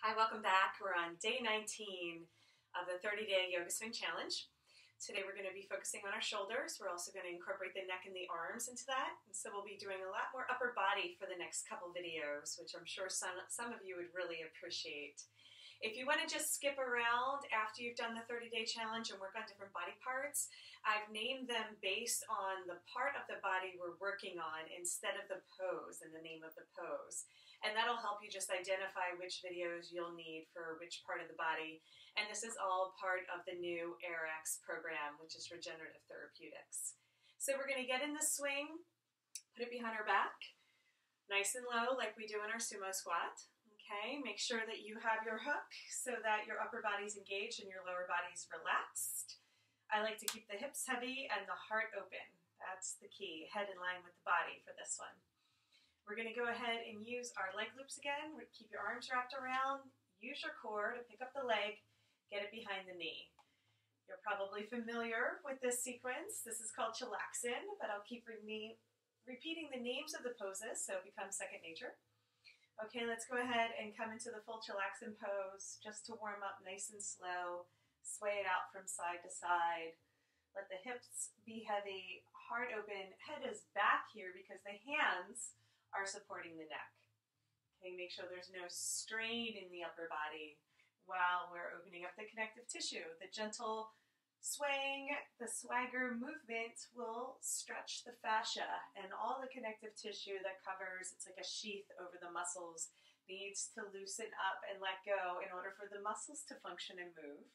Hi, welcome back. We're on day 19 of the 30-day yoga swing challenge. Today we're going to be focusing on our shoulders. We're also going to incorporate the neck and the arms into that. And so we'll be doing a lot more upper body for the next couple videos, which I'm sure some of you would really appreciate. If you want to just skip around after you've done the 30-day challenge and work on different body parts, I've named them based on the part of the body we're working on instead of the pose and the name of the pose. And that'll help you just identify which videos you'll need for which part of the body. And this is all part of the new AYRx program, which is regenerative therapeutics. So we're going to get in the swing, put it behind our back, nice and low like we do in our sumo squat. Okay, make sure that you have your hook so that your upper body's engaged and your lower body's relaxed. I like to keep the hips heavy and the heart open. That's the key, head in line with the body for this one. We're going to go ahead and use our leg loops again. Keep your arms wrapped around. Use your core to pick up the leg, get it behind the knee. You're probably familiar with this sequence. This is called Chillaxin, but I'll keep repeating the names of the poses so it becomes second nature. Okay, let's go ahead and come into the full Chillaxin pose just to warm up nice and slow. Sway it out from side to side. Let the hips be heavy, heart open. Head is back here because the hands are supporting the neck. Okay, make sure there's no strain in the upper body while we're opening up the connective tissue. The gentle swaying, the swagger movement will stretch the fascia, and all the connective tissue that covers, it's like a sheath over the muscles, needs to loosen up and let go in order for the muscles to function and move.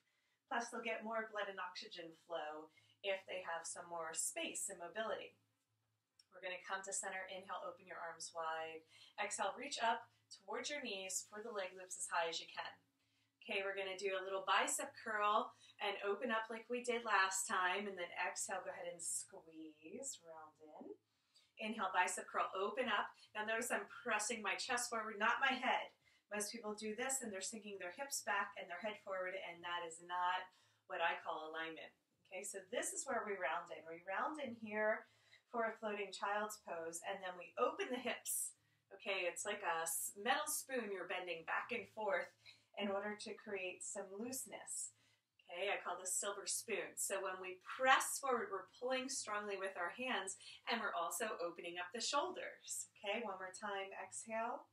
Plus they'll get more blood and oxygen flow if they have some more space and mobility. We're going to come to center. Inhale, open your arms wide. Exhale, reach up towards your knees for the leg loops as high as you can. Okay, we're going to do a little bicep curl and open up like we did last time, and then exhale, go ahead and squeeze, round in. Inhale, bicep curl, open up. Now notice I'm pressing my chest forward, not my head. Most people do this and they're sinking their hips back and their head forward, and that is not what I call alignment. Okay, so this is where we round in. We round in here for a floating child's pose, and then we open the hips. Okay, it's like a metal spoon you're bending back and forth in order to create some looseness. Okay, I call this silver spoon. So when we press forward, we're pulling strongly with our hands, and we're also opening up the shoulders. Okay, one more time, exhale.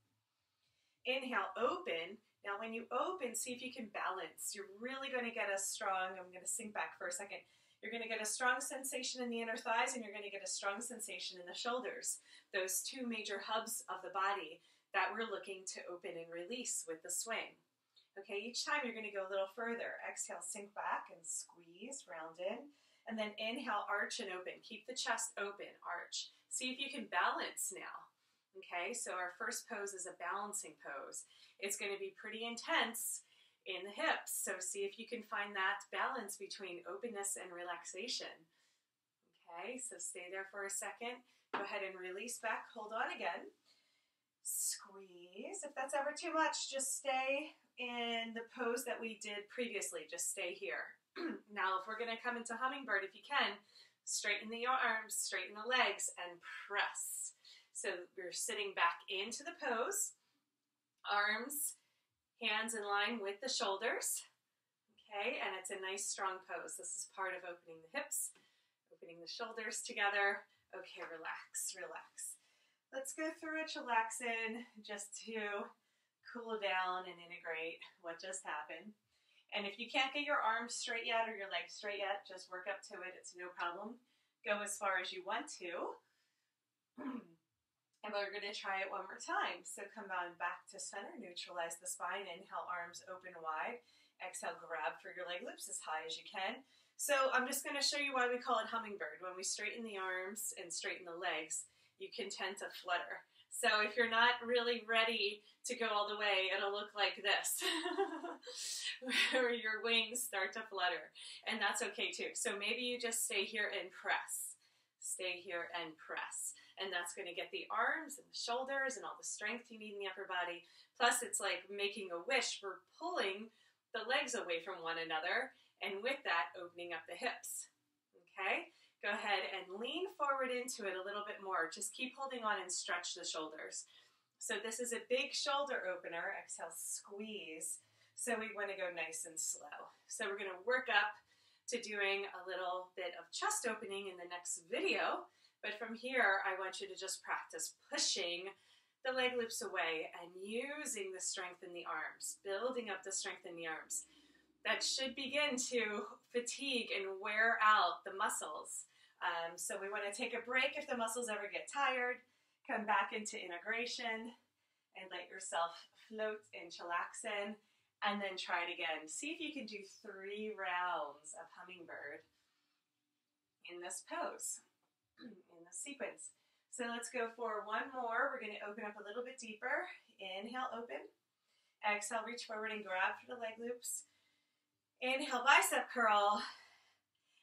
Inhale, open. Now when you open, see if you can balance. You're really going to get a strong, I'm going to sink back for a second. You're going to get a strong sensation in the inner thighs, and you're going to get a strong sensation in the shoulders. Those two major hubs of the body that we're looking to open and release with the swing. Okay, each time you're going to go a little further. Exhale, sink back and squeeze, round in. And then inhale, arch and open. Keep the chest open, arch. See if you can balance now. Okay, so our first pose is a balancing pose. It's going to be pretty intense in the hips. So see if you can find that balance between openness and relaxation. Okay, so stay there for a second. Go ahead and release back. Hold on again. Squeeze. If that's ever too much, just stay in the pose that we did previously. Just stay here. Now, if we're going to come into Hummingbird, if you can, straighten the arms, straighten the legs, and press. So we're sitting back into the pose. Arms, hands in line with the shoulders. Okay, and it's a nice strong pose. This is part of opening the hips, opening the shoulders together. Okay, relax, relax. Let's go through a Chillaxin just to cool down and integrate what just happened. And if you can't get your arms straight yet or your legs straight yet, just work up to it. It's no problem. Go as far as you want to. And we're going to try it one more time. So come on back to center, neutralize the spine. Inhale, arms open wide. Exhale, grab for your leg loops as high as you can. So I'm just going to show you why we call it Hummingbird. When we straighten the arms and straighten the legs, you can tend to flutter. So if you're not really ready to go all the way, it'll look like this, where your wings start to flutter. And that's okay too. So maybe you just stay here and press. Stay here and press. And that's going to get the arms and the shoulders and all the strength you need in the upper body. Plus it's like making a wish. We're pulling the legs away from one another, and with that, opening up the hips. Okay? Go ahead and lean forward into it a little bit more. Just keep holding on and stretch the shoulders. So this is a big shoulder opener. Exhale, squeeze. So we want to go nice and slow. So we're going to work up to doing a little bit of chest opening in the next video. But from here, I want you to just practice pushing the leg loops away and using the strength in the arms, building up the strength in the arms. That should begin to fatigue and wear out the muscles. So we want to take a break if the muscles ever get tired. Come back into integration and let yourself float in Chillaxin, and then try it again. See if you can do 3 rounds of Hummingbird in this pose, in this sequence. So let's go for one more. We're going to open up a little bit deeper. Inhale, open. Exhale, reach forward and grab for the leg loops. Inhale, bicep curl.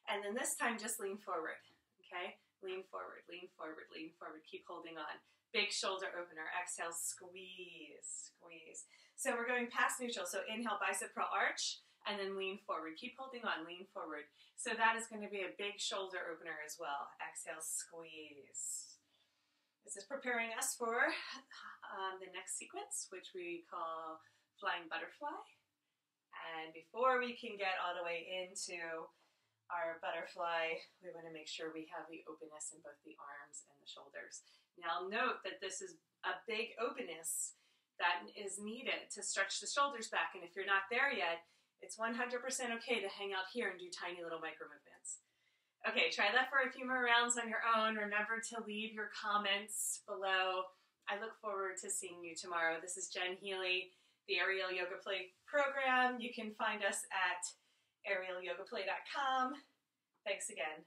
And then this time, just lean forward, okay? Lean forward, lean forward, lean forward. Keep holding on. Big shoulder opener. Exhale, squeeze, squeeze. So we're going past neutral. So inhale, bicep curl, arch, and then lean forward. Keep holding on, lean forward. So that is going to be a big shoulder opener as well. Exhale, squeeze. This is preparing us for the next sequence, which we call flying butterfly. And before we can get all the way into our butterfly, we want to make sure we have the openness in both the arms and the shoulders. Now note that this is a big openness that is needed to stretch the shoulders back. And if you're not there yet, it's 100% okay to hang out here and do tiny little micro movements. Okay, try that for a few more rounds on your own. Remember to leave your comments below. I look forward to seeing you tomorrow. This is Jen Healy, the Aerial Yoga Play program. You can find us at aerialyogaplay.com. Thanks again.